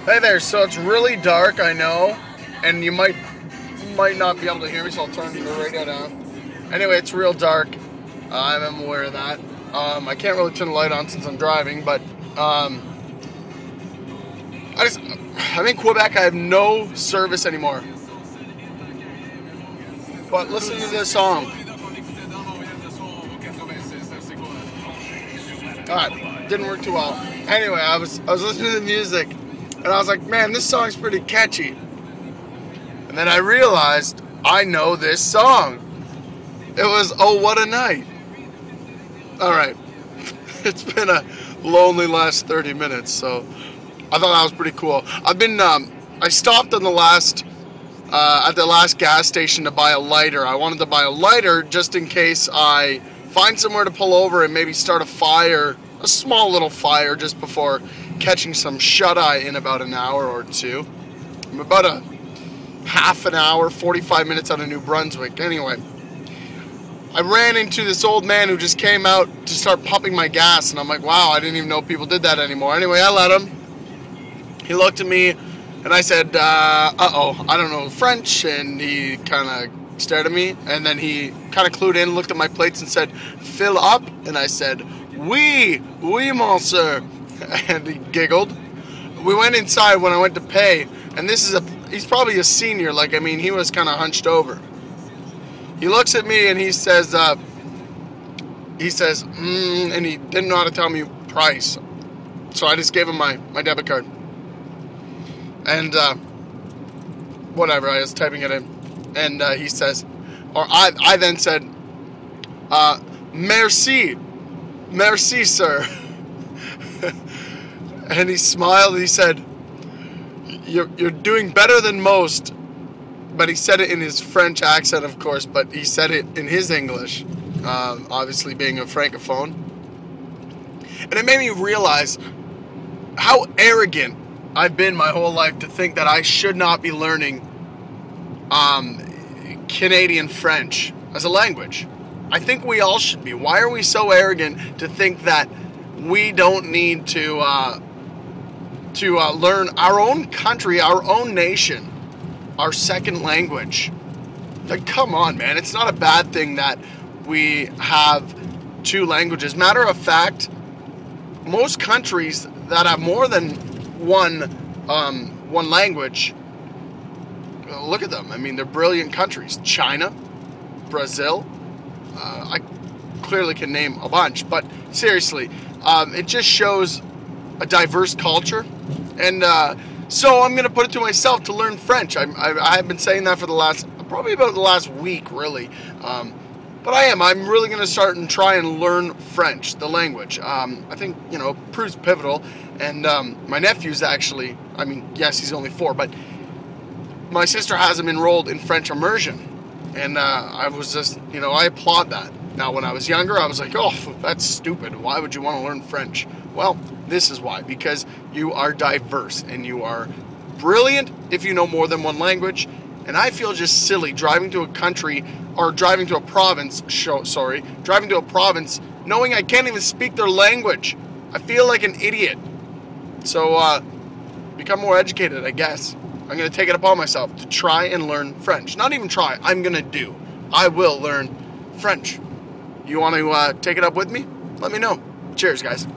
Hey there, so it's really dark, I know, and you might not be able to hear me, so I'll turn the radio down. Anyway, it's real dark. I'm aware of that. I can't really turn the light on since I'm driving, but I'm in Quebec. I have no service anymore. But listen to this song. Alright, didn't work too well. Anyway, I was listening to the music, and I was like, man, this song's pretty catchy. And then I realized I know this song. It was Oh What a Night. Alright. It's been a lonely last 30 minutes, so I thought that was pretty cool. I've been, I stopped on the last, at the last gas station to buy a lighter. I wanted to buy a lighter just in case I find somewhere to pull over and maybe start a fire, a small little fire just before catching some shut-eye in about an hour or two. I'm about a half an hour, 45 minutes out of New Brunswick. Anyway, I ran into this old man who just came out to start pumping my gas, and I'm like, wow, I didn't even know people did that anymore. Anyway, I let him. He looked at me, and I said, uh-oh, I don't know French, and he kind of stared at me, and then he kind of clued in, looked at my plates, and said, fill up, and I said, oui, monsieur, and he giggled. We went inside when I went to pay, and this is he's probably a senior, like, I mean, he was kind of hunched over. He looks at me and he says, and he didn't know how to tell me price. So I just gave him my debit card. And, whatever, I was typing it in. And, he says, or I then said, merci, sir. And he smiled and he said, you're doing better than most. But he said it in his French accent, of course, but he said it in his English, obviously being a francophone. And it made me realize how arrogant I've been my whole life to think that I should not be learning Canadian French as a language. I think we all should be. Why are we so arrogant to think that we don't need to learn our own country, our own nation, our second language? Like, come on, man. It's not a bad thing that we have two languages. Matter of fact, most countries that have more than one language, look at them. I mean, they're brilliant countries. China, Brazil, I clearly can name a bunch, but seriously, it just shows a diverse culture. And so I'm going to put it to myself to learn French. I have been saying that for probably about the last week, really. But I'm really going to start and try and learn French, the language. I think, it proves pivotal. And my nephew's actually, I mean, yes, he's only 4, but my sister has him enrolled in French immersion. And I was just, I applaud that. Now, when I was younger, I was like, oh, that's stupid. Why would you want to learn French? Well, this is why. Because you are diverse and you are brilliant if you know more than one language. And I feel just silly driving to a country, or driving to a province, driving to a province knowing I can't even speak their language. I feel like an idiot. So, become more educated, I guess. I'm going to take it upon myself to try and learn French. Not even try, I'm going to do. I will learn French. You want to take it up with me? Let me know. Cheers, guys.